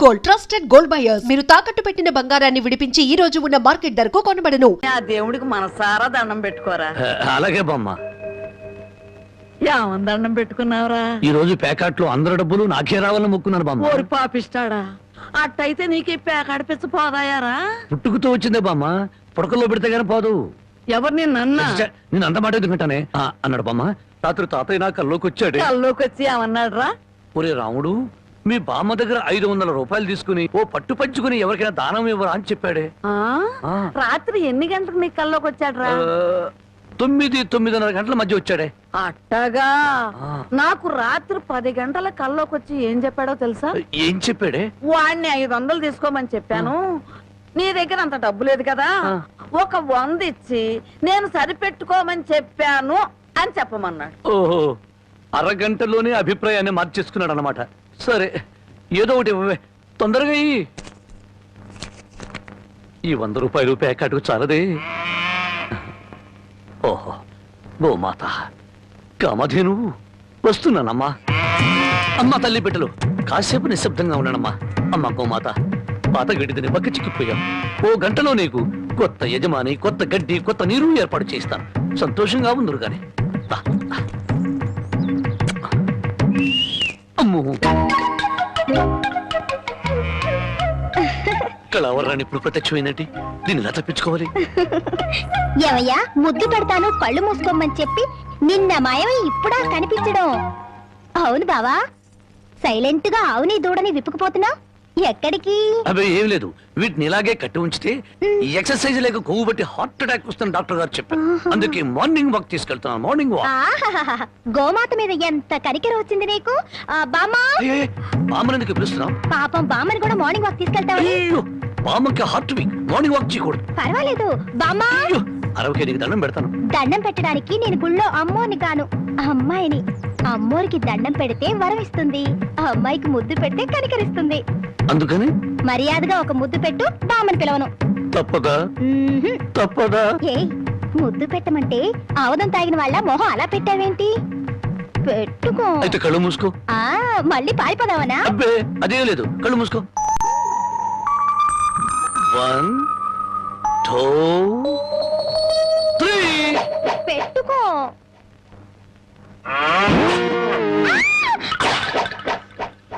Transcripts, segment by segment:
Gold, trusted gold buyers. మీరు తాకట్టు పెట్టిన బంగారాన్ని విడిపించి ఈ రోజు ఉన్న మార్కెట్ ధరకు కొనబడను. ఆ దేవుడికి మనసారా దండం పెట్టుకోరా. అలాగే బామ్మ. ఏమని దండం పెట్టుకున్నావురా? ఈ రోజు ప్యాకెట్లో అందరి డబ్బులు నాకే రావాలని మొక్కున్నాను బామ్మ. ఓరి పాపిస్తాడా, అట్టయితే నీకు ఈ ప్యాకెట్ పిచ్చ పోదాయారా? పుట్టుకుతో వచ్చిందే బామ్మ, పుడకల్లో పెడితే గానీ పోదు. ఎవరు నిన్న నేను అంత మాట ఎందుకంటానే అన్నాడు బామ్మ. రాత్రి తాతయ్య నా కల్లోకి వచ్చాడు. కల్లోకి వచ్చి ఏమన్నాడు రా? ఒరే రాముడు, మీ బామ్మ దగ్గర 500 రూపాయలు తీసుకుని ఓ పట్టు పంచుకుని ఎవరికైనా దానం ఇవ్వరా అని చెప్పాడే. రాత్రి ఎన్ని గంటలకు నీ కల్లోకి వచ్చాడు రా? 9-9:30 గంటల మధ్య వచ్చాడే. అట్టగా నాకు రాత్రి 10 గంటల కల్లోకి వచ్చి ఏం చెప్పాడో తెలుసా? ఏం చెప్పాడే? వాడిని 500 తీసుకోమని చెప్పాను. నీ దగ్గర అంత డబ్బు లేదు కదా, ఒక 100 ఇచ్చి నేను సరిపెట్టుకోమని చెప్పాను అని చెప్పమన్నాడు. ఓహో, అరగంటలోనే అభిప్రాయాన్ని మార్చేసుకున్నాడు అన్నమాట. సరే, ఏదో ఒకటి ఇవ్వవే, తొందరగా ఈ 100 రూపాయలు ప్యాకెట్కు చాలదే. ఓహో, గోమాత కామధేను వస్తున్నానమ్మా. అమ్మ తల్లి బిడ్డలు కాసేపు నిశ్శబ్దంగా ఉన్నానమ్మా. అమ్మ గోమాత, పాత గడ్డిని బక్క చిక్కిపోయాం. ఓ గంటలో నీకు కొత్త యజమాని, కొత్త గడ్డి, కొత్త నీరు ఏర్పాటు చేస్తాను. సంతోషంగా ఉందరు గాని. అమ్మో, కళావరాన్ని ఇప్పుడు ప్రత్యక్షమైనట్టి దీన్ని ఎలా తప్పించుకోవాలి? ఏమయ్యా, ముద్దు పెడతాను కళ్ళు మూసుకోమని చెప్పి నిన్న మాయమై ఇప్పుడా కనిపించడం? అవును బావా, సైలెంట్ గా ఆవుని దూడని విప్పుకుపోతున్నావు. ఎక్కడికి? అవి ఏం లేదు, వీటిని ఇలాగే కట్టి ఉంచితే ఈ ఎక్సర్సైజ్ లేక కొవ్వు బట్టి హార్ట్ అటాక్ వస్తుంది డాక్టర్ గారు చెప్పారు. అందుకే మార్నింగ్ వాక్ తీసుకెళ్తున్నాను. Morning walk. గోమాత మీద ఎంత కనికెర వచ్చింది నీకు? బామ్మా, బామ్మని పిలుస్తున్నాం. పాపం బామ్మని కూడా మార్నింగ్ వాక్ తీసుకెళ్తావు. బామ్మకి హార్ట్ వీక్, మార్నింగ్ వాక్ చేయకూడదు. పర్వాలేదు బామ్మా, అరవకే నీకు దండం పెడతాను. దండం పెట్టడానికి నేను గుళ్ళో అమ్మోని గాను అమ్మాయిని. అమ్మోరికి దండం పెడితే వరం ఇస్తుంది, అమ్మాయికి ముద్దు పెడితే కనికరిస్తుంది. అందుకని మర్యాదగా ఒక ముద్దు పెట్టు, బామ్మని పిలవను. తప్పదా? తప్పదా? ఏ ముద్దు పెట్టమంటే ఆవదం తాగిన వాళ్ళ మొహం అలా పెట్టావేంటి? పెట్టుకో. అయితే కళ్ళు మూసుకో. మళ్ళీ పారిపోదావనా? అబ్బే, అదే లేదు, కళ్ళు మూసుకో. 1 2 3 పెట్టుకో.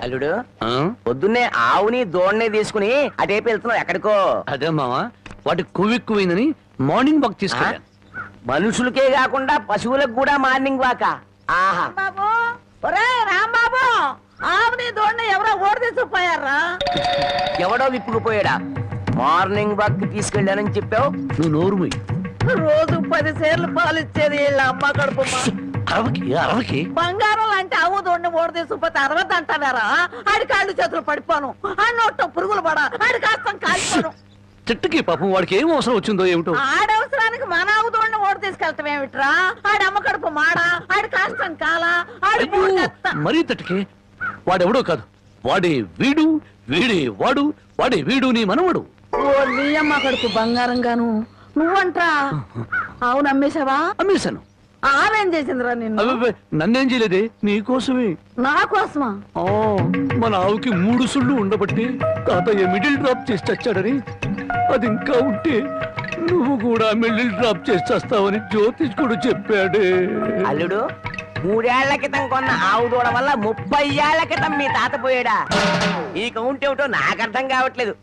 అల్లుడు, పొద్దున్నే ఆవుని దోణ్ణి తీసుకుని అటేపు వెళ్తున్నావు ఎక్కడికో? అదే మావా, వాటి కొవ్వెక్కువైందని మార్నింగ్ వాక్ తీసుకెళ్ళాను. మనుషులకే కాకుండా పశువులకు కూడా మార్నింగ్ వాక? ఆహా బాబు, ఒరే రాంబాబు, ఆవుని దోణ్ణి ఎవరో ఓడి తీసుకుపోయారా? ఎవడో విప్పుకుపోయాడా? మార్నింగ్ వాక్ తీసుకెళ్ళానని చెప్పావు. నువ్వు నోరు మూయి. రోజు 10 సేర్లు పాలు ఇచ్చేది వీళ్ళ అమ్మ కడుపు. అరవకి బంగారం లాంటి ఆవు దోడిని ఓడి తీసుకుపోతే 60 అంటారా? ఆడి కాళ్ళు చేతులు పడిపోను, ఆ నోట్లో పురుగులు పడ, ఆడి కాస్తం కాలిపోను. చెట్టుకి పాపం వాడికి ఏం అవసరం వచ్చిందో ఏమిటో. ఆడవసరానికి మన ఆవు దోడిని ఓడి తీసుకెళ్తాం ఏమిట్రా? ఆడి అమ్మ కడుపు మాడా, ఆడి కాస్తం కాలా, ఆడి మరీ తట్టుకే. వాడెవడో కాదు, వాడే వీడు, వీడే వాడు, వాడే వీడు నీ మనవడు. ఓ నీ అమ్మ కడుపు బంగారం గాను. నువ్వంట్రా ఆవు నమ్మేశావా? అమ్మేశాను. ఆవేం చేసిందిరా నిన్ను? నన్నేం చేయలేదే, నీకోసమే. నా కోసమా? మన ఆవుకి 3 సుళ్ళు ఉండబట్టి తాతయ్య మిడిల్ డ్రాప్ చేసి చచ్చాడని, అది ఇంకా ఉంటే నువ్వు కూడా మిడిల్ డ్రాప్ చేసి చేస్తావని జ్యోతిష్కుడు చెప్పాడే. అల్లుడు, 3 ఏళ్ల క్రితం కొన్న ఆవు దూడ వల్ల 30 ఏళ్ల క్రితం మీ తాత పోయాడా? ఈ కౌంట్ ఏమిటో నాకు అర్థం కావట్లేదు.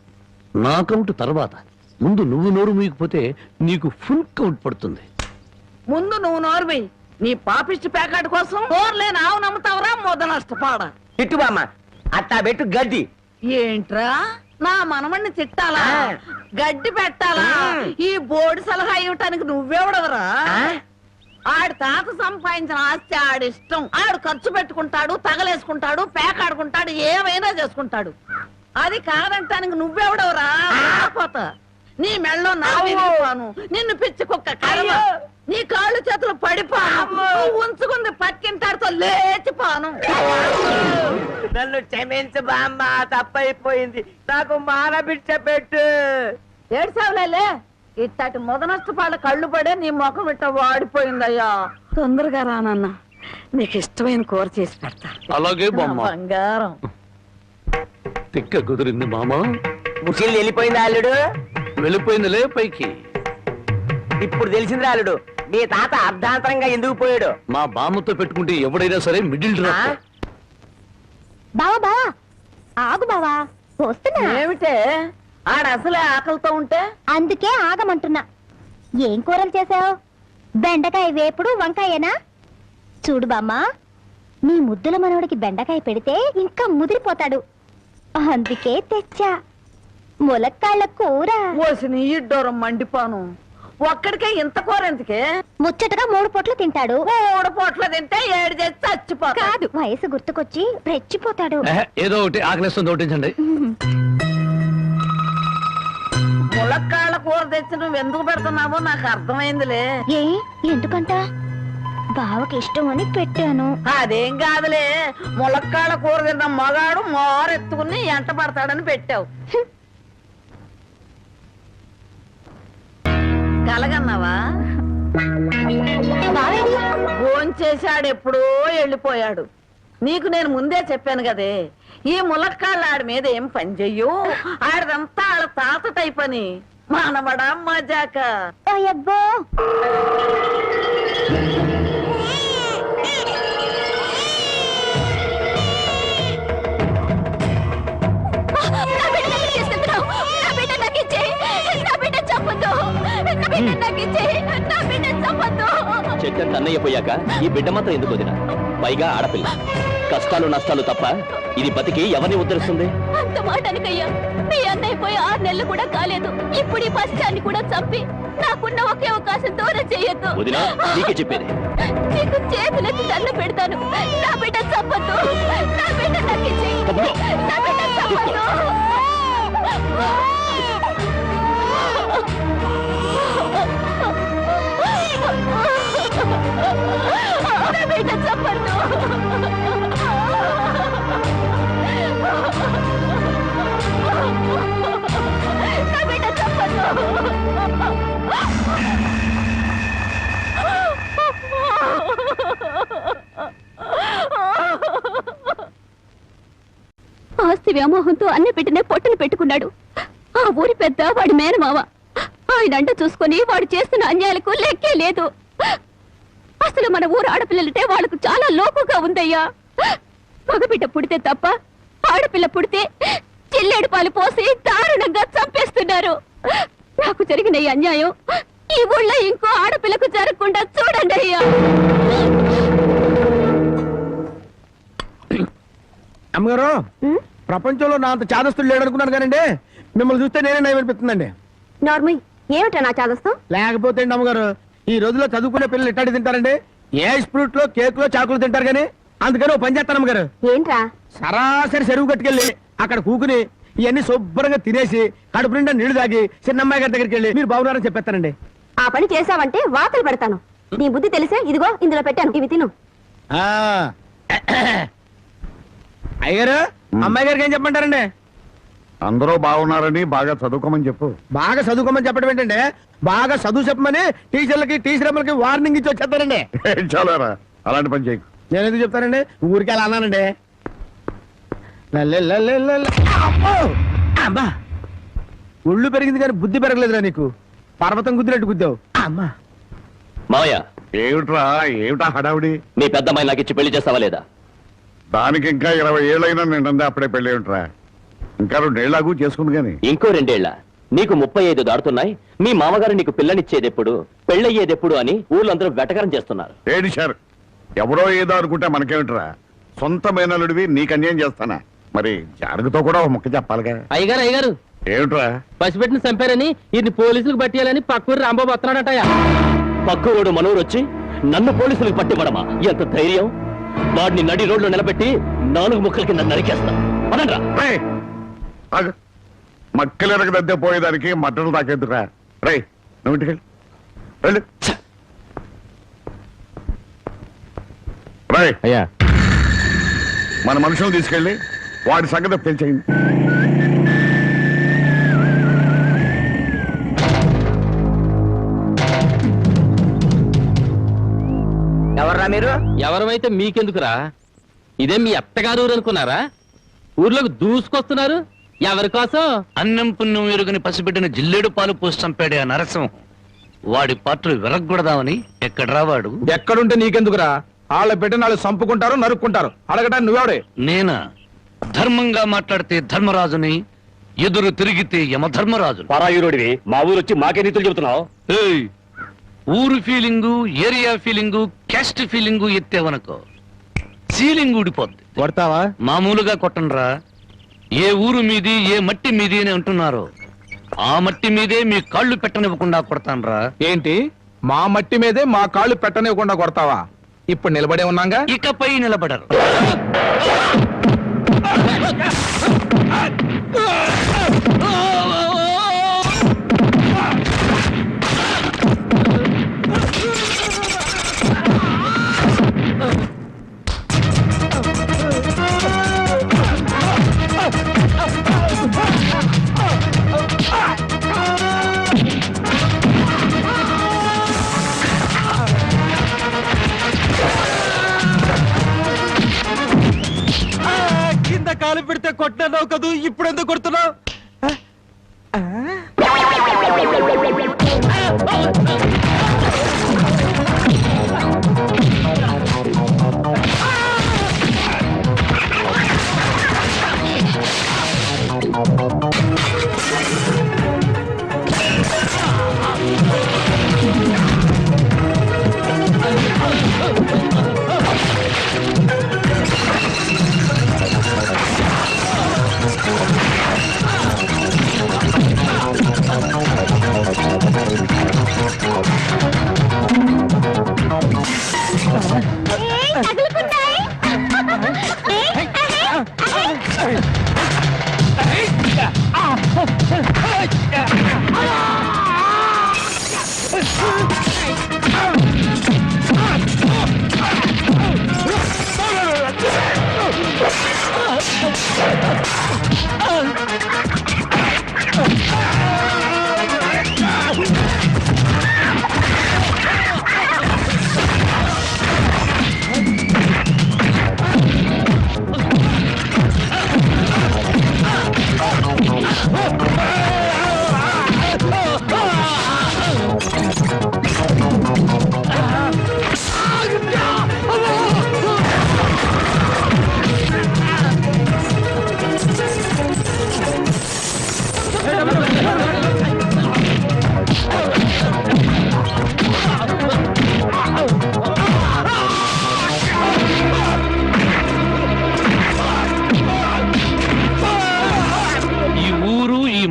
నా కౌంట్ తర్వాత, ముందు నువ్వు నోరు మూయకపోతే నీకు ఫుల్ కౌంట్ పడుతుంది. ముందు నువ్వు నోర్మి. నీ పాపిష్టి ప్యాకెట్ కోసం నోర్లేని ఆవు నమ్ముతావరా? మొద నష్టపాడ. తిట్టు బామ్మ, అట్టా పెట్టు గడ్డి. ఏంట్రా, నా మనమణ్ణి తిట్టాలా, గడ్డి పెట్టాలా? ఈ బోర్డు సలహా ఇవ్వటానికి నువ్వెవడవరా? ఆడి తాత సంపాదించిన ఆస్తి ఆడిష్టం. ఆడు ఖర్చు పెట్టుకుంటాడు, తగలేసుకుంటాడు, పేకాడుకుంటాడు, ఏమైనా చేసుకుంటాడు. అది కాదంటానికి నువ్వెవడవరా? నీ మెళ్ళో నా విరిగిపోను, నిన్ను పిచ్చి కుక్క కర్మ, నీ కాళ్ళు చేతులు పడిపోను, ఉంచుకుంది పక్కింటాడుతో లేచిపోను. నన్ను క్షమించు బామ్మ, తప్పైపోయింది. నాకు మానబిడ్డ పెట్టు. ఏడ్సావులే, ఇట్టటి మొదనష్టపాళ్ళ కళ్ళు పడే నీ ముఖం ఇట్ట వాడిపోయిందయ్యా. తొందరగా రానన్నా, నీకు ఇష్టమైన కూర చేసి పెడతా. అలాగే బామ్మ. బంగారం. తిక్క కుదిరింది మామా. ముసిల్ వెళ్ళిపోయింది అల్లుడు. వెళ్ళిపోయిందిలే పైకి. ఇప్పుడు తెలిసింది అల్లుడు, మీ తాత అర్ధాంతరంగా ఎందుకు పోయాడు. మా బామ్మతో పెట్టుకుంటే ఎవడైనా సరే మిడిల్ డ్రాప్. బావా బావా ఆగు బావా, వస్తున్నా. ఏమిటే ఆడ అసలే ఆకలితో ఉంటే? అందుకే ఆగమంటున్నా. ఏం కూరలు చేసావు? బెండకాయ వేపుడు, వంకాయేనా? చూడు బామ్మా, నీ ముద్దుల మనవడికి బెండకాయ పెడితే ఇంకా ముదిరిపోతాడు. అందుకే తెచ్చా ములక్కాళ్ళ కూర. ఓసి నీ ఇడ్డోరం మండిపోను. ఒక్కడికే ఇంత కూర ఎందుకే? ముచ్చటగా 3 పొట్లు తింటాడు. 3 పూట్ల తింటే 7 చేసి చచ్చిపోతా. కాదు, వయసు గుర్తుకొచ్చి రెచ్చిపోతాడు. ఏదో ఒకటి ఆకలిస్తుంది ఒకటించండి. ములక్కాళ్ళ కూర తెచ్చి నువ్వు ఎందుకు పెడుతున్నావో నాకు అర్థమైందిలే. ఏ ఎందుకంట? బావకి ఇష్టం అని పెట్టాను. అదేం కాదులే, ములక్కాళ్ళ కూర తిన్న మగాడు మోరెత్తుకుని ఎంట పడతాడని పెట్టావు. కలగన్నావా? భోంచేశాడు, ఎప్పుడో వెళ్ళిపోయాడు. నీకు నేను ముందే చెప్పాను కదే, ఈ ములక్కాళ్ళ ఆడి మీద ఏం పని చెయ్యు. ఆడదంతా ఆడ తాత టైప్ అని. మానవడా మజాక. అయ్యబ్బో, చెట్టంత అన్నయ్య పోయాక ఈ బిడ్డ మాత్రం ఎందుకు వదినా? పైగా ఆడపిల్ల. కష్టాలు నష్టాలు తప్ప ఇది బతికి ఎవరిని ఉద్ధరిస్తుంది? అంత మాట అనకయ్యా. మీ అన్నయ్య పోయి 6 నెలలు కూడా కాలేదు. ఇప్పుడు ఈ పశ్చాన్ని కూడా చంపి నాకున్న ఒకే అవకాశం దూరం చేయొద్దు. వదినా, నీకే చెప్పేది. నీకు చేతులెత్తి దండ పెడతాను. నా బిడ్డ చంపొద్దు. నా బిడ్డ నాకు ఇచ్చేయ్. నా బిడ్డ చంపొద్దు. నా బిడ్డ చంపొద్దు. నా బిడ్డ చంపొద్దు. ఆస్తి వ్యామోహంతో అన్న పెట్టినే పొట్టను పెట్టుకున్నాడు. ఆ ఊరి పెద్ద వాడి మేనమావ. ఆయన అంట చూసుకొని వాడు చేస్తున్న అన్యాయాలకు లెక్కే లేదు. అసలు మన ఊరు ఆడపిల్లలంటే వాళ్ళకు చాలా లోకుగా ఉందయ్యా. మగబిడ్డ పుడితే తప్ప ఆడపిల్ల పుడితే చిల్లేడు పాలు పోసి దారుణంగా చంపేస్తున్నారు. నాకు జరిగిన ఈ అన్యాయం ఈ ఊళ్ళో ఇంకో ఆడపిల్లకు జరగకుండా చూడండి అయ్యా. అమ్మగారు, ప్రపంచంలో నా అంత చాదస్తులు లేడనుకున్నాను కానండి, మిమ్మల్ని చూస్తే నేనే నయం అనిపిస్తుందండి. నార్మల్ ఏమిటా నా చాదస్తం? లేకపోతే అండి అమ్మగారు, ఈ రోజుల్లో చదువుకునే పిల్లలు ఎట్టాడి తింటారండి? ఏ స్ప్రూట్ లో కేక్ లో చాకులు తింటారు కానీ. అందుకని ఓ పని చేస్తాను అమ్మగారు, ఏంట్రా? సరాసరి చెరువు కట్టుకెళ్ళి అక్కడ కూకుని ఇవన్నీ శుభ్రంగా తినేసి కడుపు నిండా నీళ్లు తాగి చిన్నమ్మాయి గారి దగ్గరికి వెళ్ళి మీరు బాగున్నారని చెప్పేస్తానండి. ఆ పని చేసావంటే వాతలు పెడతాను. నీ బుద్ధి తెలిసే ఇదిగో ఇందులో పెట్టాను, ఇవి తిను. అయ్యారు, అమ్మాయి గారికి ఏం చెప్పమంటారండి? అందరూ బాగున్నారని బాగా చదువుకోమని చెప్పు. బాగా చదువుకోమని చెప్పడం ఏంటంటే, బాగా చదువు చెప్పమని టీచర్లకి టీచర్లకి వార్నింగ్ ఇచ్చి వచ్చేస్తారండి. చాలారా, అలాంటి పని చేయకు. నేను ఎందుకు చెప్తానండి, ఊరికి అలా అన్నానండి. అమ్మా, ఒళ్ళు పెరిగింది కానీ బుద్ధి పెరగలేదురా నీకు. పర్వతం గుద్దినట్టు గుద్దావు. అమ్మా మావయ్య, ఏమిటా హడావుడి? నీ పెద్దమ్మాయి నాకు ఇచ్చి పెళ్లి చేస్తావా లేదా? దానికి ఇంకా 20 ఏళ్ళైనా నిండా అప్పుడే పెళ్ళి ఏమిట్రా? ఇంకా 2 ఏళ్ళకు చేసుకుంది గాని. ఇంకో 2 ఏళ్ల? నీకు 35 దాడుతున్నాయి. మీ మామగారు నీకు పిల్లనిచ్చేదెప్పుడు, పెళ్ళయ్యేదెప్పుడు అని ఊళ్ళందరూ వెటకరం చేస్తున్నారు. ఏడిశారు. ఎవరో ఏదో అనుకుంటే మనకేమిట్రా? సొంత మేనలుడివి నీకు అన్యాయం చేస్తానా? మరి జానకితో కూడా ఒక ముక్క చెప్పాలిగా. అయ్యగారు ఏమిట్రా? పసిపెట్టిన చంపారని ఇది పోలీసులకు పట్టియాలని పక్కూరు రాంబాబు వస్తున్నాడటయా. పక్కూడు మనూరు వచ్చి నన్ను పోలీసులకు పట్టివ్వడమా? ఎంత ధైర్యం! వాడిని నడి రోడ్లో నిలబెట్టి 4 ముక్కల కింద నరికేస్తా. పదండ్రా. మక్కలెరగ దద్దే పోయేదానికి మట్టలు తాకేద్దురా. రై, నువ్వు ఇంటికి వెళ్ళు. రై అయ్యా, మన మనుషులను తీసుకెళ్ళి వాడి సంగతి తెలిసేయండి. ఎవర్రా మీరు? ఎవరమైతే మీకెందుకురా? ఇదే మీ అత్తగారు అనుకున్నారా? ఊర్లోకి దూసుకొస్తున్నారు ఎవరి కోసం? అన్నం పుణ్యం ఎరుగని పసిబిడ్డని జిల్లేడు పాలు పోసి చంపాడే ఆ నరసింహం. వాడి పాత్రలు విరగ్గొడదామని ఎక్కడ రావాడు? ఎక్కడుంటే నీకెందుకురా? వాళ్ళ బిడ్డని వాళ్ళు చంపుకుంటారు, నరుక్కుంటారు. అడగటానికి నువ్వెవడే? నేనా? ధర్మంగా మాట్లాడితే ధర్మరాజుని, ఎదురు తిరిగితే యమధర్మరాజు. పరాయురుడివి మా ఊరు వచ్చి మాకే నీతులు చెబుతున్నావు. ఏయ్, ఊరు feeling, area feeling, caste feeling ఎత్తేవనుకో సీలింగ్ ఊడిపోద్ది. కొడతావా? మామూలుగా కొట్టనరా. ఏ ఊరు మీది, ఏ మట్టి మీది అని అంటున్నారో ఆ మట్టి మీదే మీ కాళ్ళు పెట్టనివ్వకుండా కొడతానరా. ఏంటి మా మట్టి మీదే మా కాళ్ళు పెట్టనివ్వకుండా కొడతావా? ఇప్పుడు నిలబడే ఉన్నాగా. ఇకపై నిలబడరు. కింద కాలు పెడితే కొట్టినావు కదూ, ఇప్పుడు ఎందుకు కొడుతున్నావు?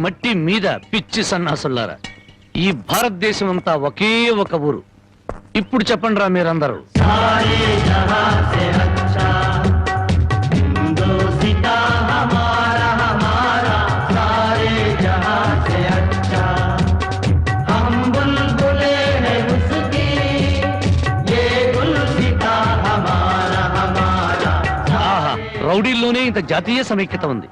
మట్టి మీద పిచ్చి సన్నాసులారా, ఈ భారతదేశం అంతా ఒకే ఒక ఊరు. ఇప్పుడు చెప్పండి రా మీరందరూ. రౌడీల్లోనే ఇంత జాతీయ సమైక్యత ఉంది.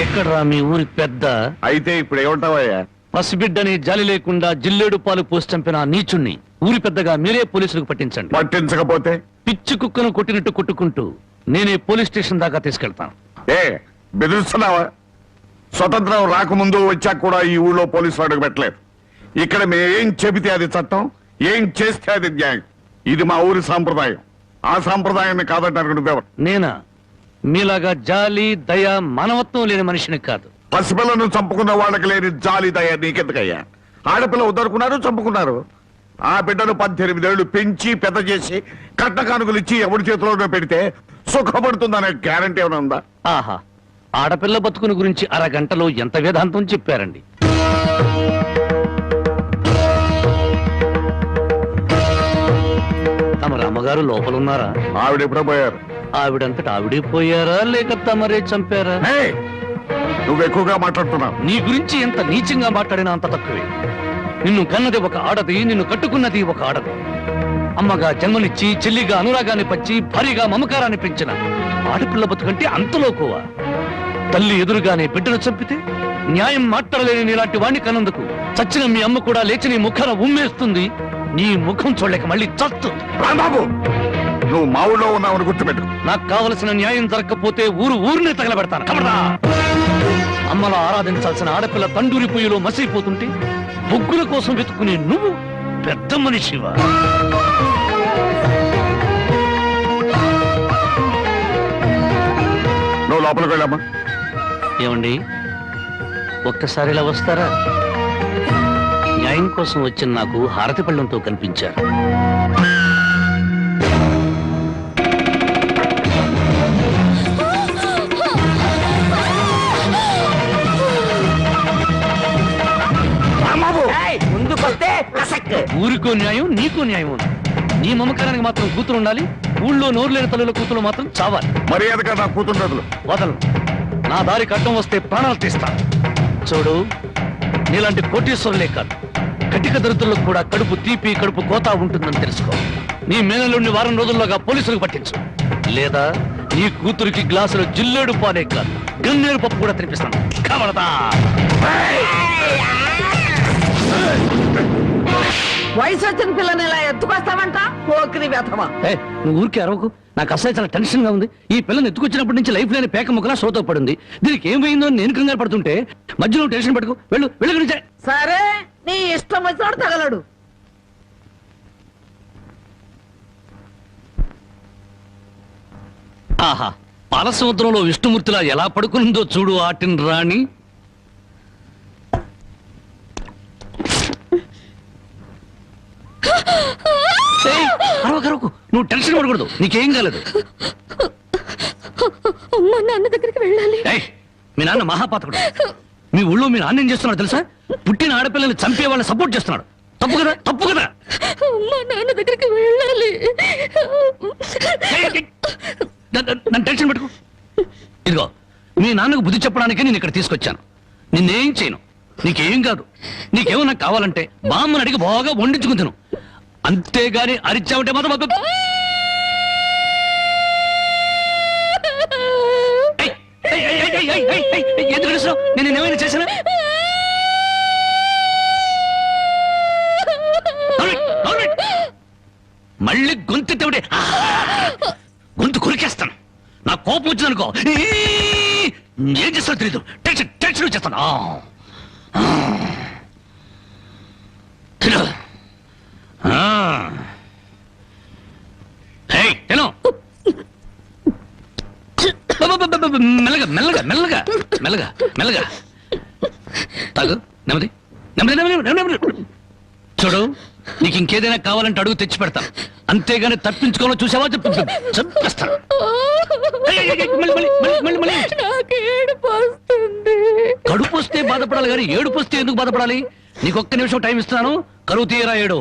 ఎక్కడ్రా మీ ఊరి పెద్ద? అయితే ఇప్పుడు ఏమంటావయ్యా? పసిబిడ్డని జాలి లేకుండా జిల్లేడు పాలు పోసి చంపిన నీచుణ్ణి ఊరి పెద్దగా మీరే పోలీసులకు పట్టించండి. పట్టించకపోతే పిచ్చి కుక్కను కొట్టినట్టు కొట్టుకుంటూ నేనే పోలీస్ స్టేషన్ దాకా తీసుకెళ్తాను. ఏ బెదిరిస్తున్నావా? స్వతంత్రం రాకముందు వచ్చాక కూడా ఈ ఊళ్ళో పోలీసులు అడుగు పెట్టలేదు. ఇక్కడ మేం చెబితే అది చట్టం, ఏం చేస్తే అది న్యాయం. ఇది మా ఊరి సాంప్రదాయం. ఆ సాంప్రదాయాన్ని కాదంటారు నువ్వెవరు? నేనా? మీలాగా జాలి దయ మానవత్వం లేని మనిషిని కాదు. పసిపిల్లను చంపుకున్న వాళ్ళకి లేని జాలి దయ నీకెందుకయ్యా? ఆడపిల్ల వద్దనుకున్నారు, చంపుకున్నారు. ఆ బిడ్డను 18 ఏళ్లు పెంచి పెద్ద చేసి కట్న కానుకలు ఇచ్చి ఎవరి చేతిలోనో పెడితే సుఖపడుతుందనే గ్యారంటీ ఏమైనా ఉందా? ఆహా, ఆడపిల్ల బతుకుని గురించి అరగంటలో ఎంత వేదాంతం చెప్పారండి. తమ రామగారు లోపలున్నారా? ఆవిడ ఎప్పుడో పోయారు. ఆవిడంతటా ఆవిడే పోయారా లేక తమరే చంపారా? నువ్వు ఎక్కువగా మాట్లాడుతున్నావు. నీ గురించి ఎంత నీచంగా మాట్లాడినా అంత తక్కువే. నిన్ను కన్నది ఒక ఆడది, నిన్ను కట్టుకున్నది ఒక ఆడది. అమ్మగా జన్మనిచ్చి, చెల్లిగా అనురాగాన్ని పంచి, భారీగా మమకారాన్ని పెంచిన ఆడపిల్ల బతుకంటే అంతలోకువా? తల్లి ఎదురుగానే బిడ్డను చంపితే న్యాయం మాట్లాడలేని నీలాంటి వాణ్ణి కన్నందుకు చచ్చిన మీ అమ్మ కూడా లేచి నీ ముఖాన ఉమ్మేస్తుంది. నీ ముఖం చూడలేక మళ్ళీ చస్తుంది. బాబు నువ్వు మా ఊళ్ళో ఉన్నావని గుర్తుపెట్టు. నాకు కావలసిన న్యాయం జరగకపోతే ఊరినే తగలబెడతాను. కబడదా! అమ్మలో ఆరాధించాల్సిన ఆడపిల్ల తండూరి పొయ్యిలో మసిపోతుంటే బొగ్గుల కోసం వెతుక్కునే నువ్వు పెద్ద మనిషివా? నువ్వు లోపలికి వెళ్ళమ్మా. ఏమండి, ఒక్కసారి ఇలా వస్తారా? న్యాయం కోసం వచ్చిన నాకు హారతి పళ్ళంతో కనిపించారు. ముందుకొస్తే ఊరికో న్యాయం, నీకో న్యాయం ఉంది. నీ మమకారానికి మాత్రం కూతురు ఉండాలి, ఊళ్ళో నోరు లేని తల్లుల కూతురు మాత్రం చావాలి. మర్యాదగా నా కూతురు వదలు. నా దారికి అడ్డం వస్తే ప్రాణాలు తీస్తాను. చూడు, నీలాంటి కోటీశ్వరులే కాదు, కటిక దరిద్రులకు కూడా కడుపు తీపి, కడుపు కోత ఉంటుందని తెలుసుకో. నీ మేనలుండి వారం రోజుల్లోగా పోలీసులకు పట్టించు, లేదా నీ కూతురికి గ్లాసులో జిల్లేడు పాలే కాదు, గన్నేరు పప్పు కూడా తినిపిస్తాను. కవడతా! వయసు వచ్చిన పిల్లని ఇలా ఎత్తుకొస్తామంట పోకిరి వ్యథమా. నువ్వు ఊరికి అరవకు, నాకు అసలు చాలా టెన్షన్ గా ఉంది. ఈ పిల్లని ఎత్తుకొచ్చినప్పటి నుంచి లైఫ్ లేని పేక ముక్కలా షోతో పడింది. దీనికి ఏమైందో నేను కంగారు పడుతుంటే మధ్యలో టెన్షన్ పెట్టుకు. వెళ్ళు. సరే, నీ ఇష్టం వచ్చినాడు తగలడు. ఆహా, పాలసముద్రంలో విష్ణుమూర్తిలా ఎలా పడుకుందో చూడు ఆటిన్ రాణి. అరవకు, నువ్వు టెన్షన్ పడకూడదు, నీకేం కాలేదు. నాన్న దగ్గరికి వెళ్ళాలి. మీ నాన్న మహాపాతకుడు. మీ ఊళ్ళో మీ నాన్న ఏం చేస్తున్నాడు తెలుసా? పుట్టిన ఆడపిల్లల్ని చంపే వాళ్ళని సపోర్ట్ చేస్తున్నాడు. తప్పు కదా? నాన్న దగ్గరికి వెళ్ళాలి. నన్ను టెన్షన్ పెట్టుకో. ఇదిగో, మీ నాన్నకు బుద్ధి చెప్పడానికి నేను ఇక్కడ తీసుకొచ్చాను. నిన్నేం చేయను, నీకేం కాదు. నీకేమన్నా కావాలంటే బామ్మని అడిగి బాగా వండించుకుని తిను. అంతేగాని అరిచావుంటే మాత్రం ఎందుకు అరుస్తావు? నేను ఏమైనా చేశానా? మళ్ళీ గొంతెత్తే గొంతు కొరికేస్తాను. నా కోపం వచ్చిందనుకో ఏం చేస్తానో తెలీదు. టెన్షన్ వచ్చేస్తాను. మెల్లగా తాగు. నెమ్మది. చూడు, నీకు ఇంకేదైనా కావాలంటే అడుగు తెచ్చి పెడతాను. అంతేగాని తప్పించుకోవాలో చూసావా చంపేస్తాను. కడుపు వస్తే బాధపడాలి కానీ ఏడుపు వస్తే ఎందుకు బాధపడాలి? నీకొక్క నిమిషం టైం ఇస్తున్నాను, కరువు తీయరా ఏడు.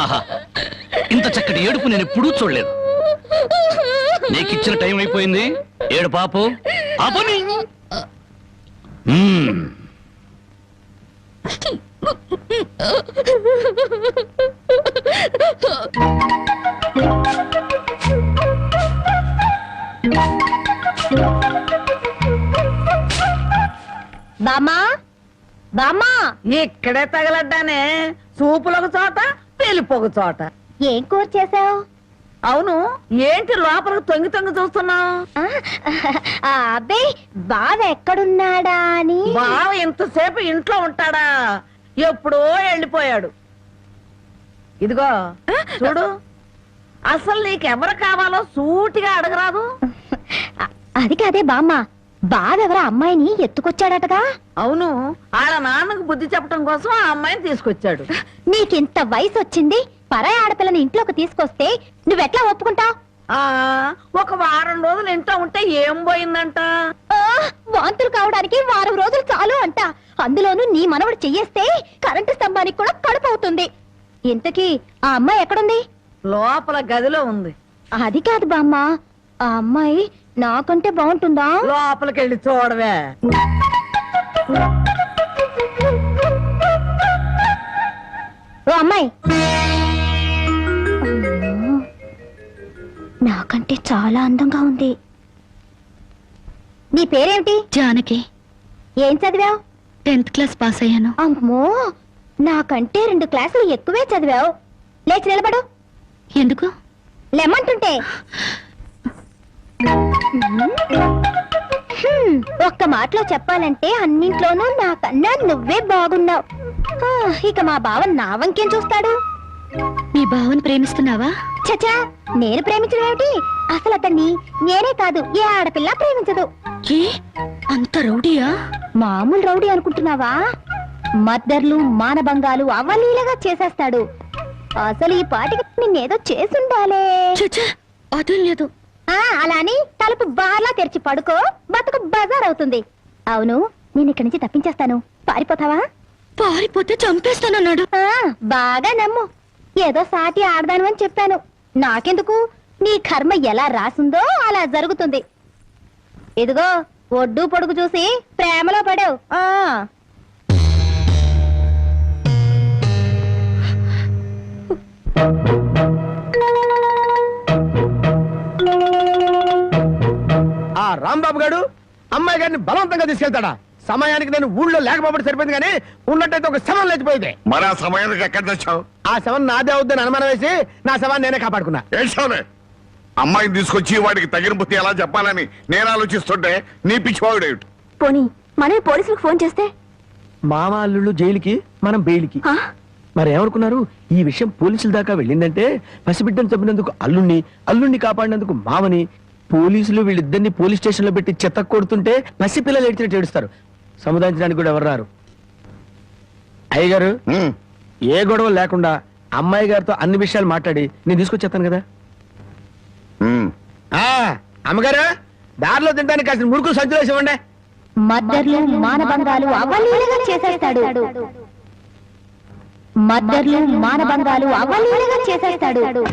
ఆహా, ఇంత చక్కటి ఏడుపు నేను ఎప్పుడూ చూడలేదు. నీకిచ్చిన టైం అయిపోయింది. ఏడు పాపు ఆపని. బామ్మా, ఇక్కడే తగలడ్డానే. సూపులకు చోట, పెళ్లిపోక చోట. ఏం కూర చేసావు? అవును, ఏంటి లోపలికి తొంగి చూస్తున్నావు? అబ్బే, బావ ఎక్కడున్నాడా అని. బావ ఇంతసేపు ఇంట్లో ఉంటాడా? ఎప్పుడో వెళ్ళిపోయాడు. ఇదిగో చూడు, అసలు నీకెవరు కావాలో సూటిగా అడగరాదు. అది కాదే బామ్మ, బావెవరో అమ్మాయిని ఎత్తుకొచ్చాడటగా. అవును, వాళ్ళ నాన్నకు బుద్ధి చెప్పడం కోసం ఆ అమ్మాయిని తీసుకొచ్చాడు. నీకింత వయసు వచ్చింది, పరాయి ఆడపిల్లని ఇంట్లోకి తీసుకొస్తే నువ్వెట్లా ఒప్పుకుంటావు? ఒక వారం రోజులు ఇంట్లో ఉంటే ఏం పోయిందంట? వాంతులు కావడానికి వారం రోజులు చాలు అంట. అందులోనూ నీ మనవడు చెయ్యేస్తే కరెంటు స్తంభానికి కూడా కడుపు అవుతుంది. ఇంతకీ ఆ అమ్మాయి ఎక్కడుంది? లోపల గదిలో ఉంది. అది కాదు బామ్మ, ఆ అమ్మాయి నాకంటే బాగుంటుందా? లోపలికి వెళ్ళి చూడవే. ఓ అమ్మాయి, నాకంటే చాలా అందంగా ఉంది. నీ పేరేమిటి? జానకి. ఏం చదివావు? 10th క్లాస్ పాస్ అయ్యాను. అమ్మో, నాకంటే 2 క్లాసులు ఎక్కువే చదివావు. లేచి నిలబడు. ఎందుకు? లెమ్మంటుంటే. ఒక్క మాటలో చెప్పాలంటే అన్నింట్లోనూ నాకన్నా నువ్వే బాగున్నావు. ఇక మా బావ నా వంకేం చూస్తాడు? మీ బావని ప్రేమిస్తున్నావా? చచా, నేను ప్రేమించడం ఏమిటి? అసలు అతన్ని నేనే కాదు ఏ ఆడపిల్ల ప్రేమించదు. ఏ అంత రౌడీయా? మామూలు రౌడీ అనుకుంటున్నావా? మద్దర్లు మానభంగాలు అవలీలగా చేసేస్తాడు. అసలు ఈ పాటికి నిన్నేదో చేసుండాలే. అదేం లేదు. అలా అని తలుపు బార్లా తెరిచి పడుకో, బతుకు బజార్ అవుతుంది. అవును, నేను ఇక్కడి నుంచి తప్పించేస్తాను. పారిపోతావా? పారిపోతే చంపేస్తానన్నాడు. బాగా నమ్ము. ఏదో సాటి ఆడదాను అని చెప్పాను. నాకెందుకు, నీ కర్మ ఎలా రాసుందో అలా జరుగుతుంది. ఇదిగో ఒడ్డు పొడుగు చూసి ప్రేమలో పడావు. ఆ రాంబాబు గారు అమ్మాయి గారిని బలవంతంగా తీసుకెళ్తాడా? సమయానికి నేను ఊళ్ళో లేకపోతే సరిపోయింది, కానీ ఉన్నట్టయితే ఒక శవం లేచిపోయింది. మరి ఆ సమయానికి ఎక్కడ తెచ్చావు? ఆ శవం నాదే అవుద్దని అనుమానం వేసి నా శవాన్ని నేనే కాపాడుకున్నా. ఏడ్చావులే. అమ్మాయిని తీసుకొచ్చి వాడికి తగిన బుద్ధి ఎలా చెప్పాలని నేను ఆలోచిస్తుంటే నీ పిచ్చివాడేమిటి? పోనీ మనమే పోలీసులకు ఫోన్ చేస్తే? మామ అల్లుళ్ళు జైలుకి, మనం బెయిల్కి. మరి ఏమనుకున్నారు? ఈ విషయం పోలీసుల దాకా వెళ్ళిందంటే పసిబిడ్డను చంపినందుకు అల్లుణ్ణి కాపాడినందుకు మామని, పోలీసులు వీళ్ళిద్దరిని పోలీస్ స్టేషన్ లో పెట్టి చెత్త కొడుతుంటే పసిపిల్లలు ఏడ్చినట్టు ఏడుస్తారు. సముదాయించడానికి కూడా ఎవరు రారు. అయ్యగారు, ఏ గొడవ లేకుండా అమ్మాయి గారితో అన్ని విషయాలు మాట్లాడి నేను తీసుకొచ్చేస్తాను కదా. అమ్మగారు, దారిలో తింటానికి కాసిన ముడుకులు సంచులు వేసి ఇవ్వండి. మద్దర్లు మానభంగాలు అవలీలగా చేసేస్తాడు. మద్దర్లు మానభంగాలు అవలీలగా చేసేస్తాడు.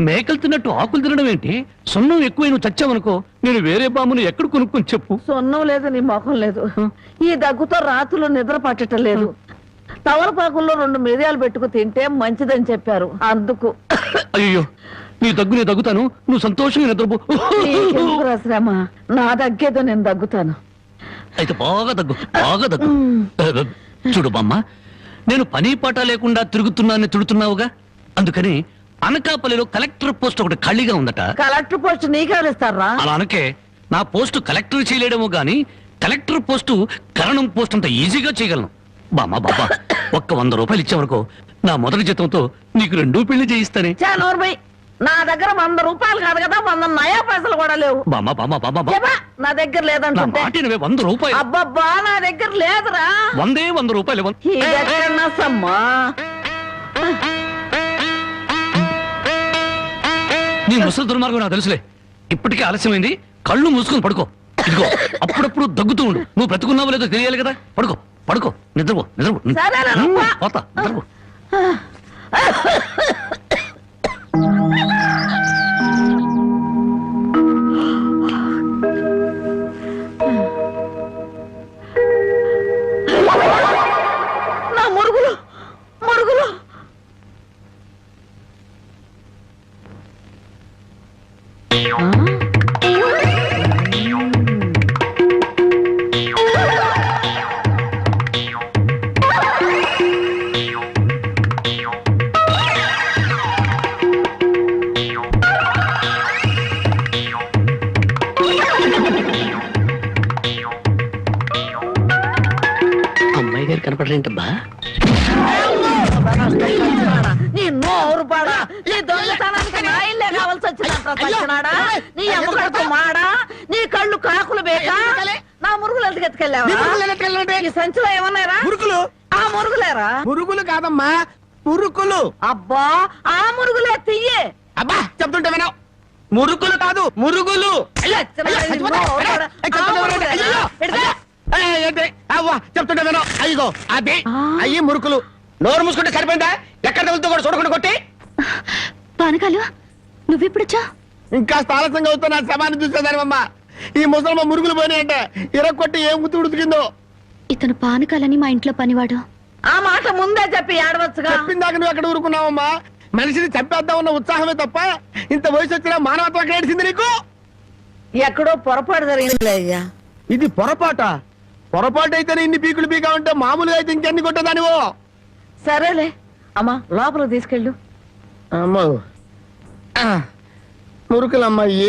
మేకలు తిన్నట్టు ఆకులు తినడం ఏంటి? సొన్నం ఎక్కువ నువ్వు చచ్చావనుకో, నేను వేరే బామును ఎక్కడ కొనుక్కొని చెప్పు. సొన్నం లేదు, నీ మొఖం లేదు. ఈ దగ్గుతో రాత్రులు నిద్ర పట్టడం లేదు. తవలపాకుల్లో 2 మిరియాలు పెట్టుకు తింటే మంచిదని చెప్పారు, అందుకు. అయ్యో, నీ దగ్గు నేను దగ్గుతాను, నువ్వు సంతోషంగా నిద్రపో. నీకెందుకురా శ్రమ? నా దగ్గేదో నేను దగ్గుతాను. అయితే బాగా దగ్గు. చూడు బామ్మ, నేను పని పాట లేకుండా తిరుగుతున్నానని తిడుతున్నావుగా, అందుకని అనకాపల్లిలో కలెక్టర్ పోస్ట్ ఒకటి ఖాళీగా ఉందట. కలెక్టర్ పోస్ట్ నీకెవరిస్తారా? అలా అనకే, నా పోస్టు కలెక్టర్ చేయలేడేమో గాని కలెక్టర్ పోస్టు కరణం పోస్ట్ అంత ఈజీగా చేయగలను. బామ్మ ఒక్క 100 రూపాయలు ఇచ్చేవరకు నా మొదటి జీతంతో నీకు 2 పెళ్లి చేయిస్తానే. నా దగ్గర 100 రూపాయలు కాదు కదా, 100 నయా పైసలు కూడా లేవు. బామ్మ నా దగ్గర లేదంటే 100 రూపాయలు. అబ్బబ్బా, నా దగ్గర లేదురా. 100 రూపాయలు. నీ ముసలి దుర్మార్గం నాకు తెలుసులే. ఇప్పటికే ఆలస్యమైంది, కళ్ళు మూసుకొని పడుకో. ఇదిగో అప్పుడప్పుడు దగ్గుతూ ఉండు. నువ్వు బ్రతుకున్నావో లేదో తెలియాలి కదా. పడుకో, నిద్రపో. పోతా, నిద్రపో. నా మురుగులు. అమ్మాయి గారు కనపడరేంటబ్బా? నీ నోరు పాడా, నీ దొంగతనానికి మాత్రం తచ్చినాడా నీ అమ్మగడుతూ మాడా నీ కళ్ళు కాకులు బేకా నా మురుగులు ఎందుకు ఎత్తుకెళ్ళావా ఈ సంచిలో ఏమన్నారా మురుకులు ఆ మురుగులేరా మురుగులు కాదమ్మా మురుకులు. అబ్బా ఆ మురుగులే తీయే అబ్బా చెప్తుంటే వినవు. మురుకులు కాదు మురుగులు. చెప్తుంటే వినవు. అయ్యో అది అయ్యి మురుకులు. నోరు మూసుకుంటే సరిపోయిందా? ఎక్కడ తగులుతూ కూడా చూడకుండా కొట్టి. పానకాలు నువ్వెప్పుడొచ్చా? ఇంకా ఆలస్యంగా అవుతున్నా శవాన్ని చూసేదానివమ్మా. ఈ ముసలమ్మ మురుగులు పోయినాయంటే ఇరగొట్టి ఏం గుర్తు ఉడికిందో. ఇతను పానకాలని మా ఇంట్లో పనివాడు. ఆ మాట ముందే చెప్పి ఏడవచ్చుగా. చెప్పిందాక నువ్వు ఎక్కడ ఊరుకున్నావమ్మా? మనిషిని చంపేద్దామన్న ఉత్సాహమే తప్ప ఇంత వయసు వచ్చినా మానవత్వం ఎక్కడ ఏడిసింది నీకు? ఎక్కడో పొరపాటు జరిగింది అయ్యా. ఇది పొరపాట. పొరపాటు అయితేనే ఇన్ని పీకులు పీకా ఉంటే మామూలుగా అయితే ఇంకెన్ని కొట్టదానివో. సరేలే అమ్మా లోపల తీసుకెళ్ళు. అమ్మో మురుకులమ్మా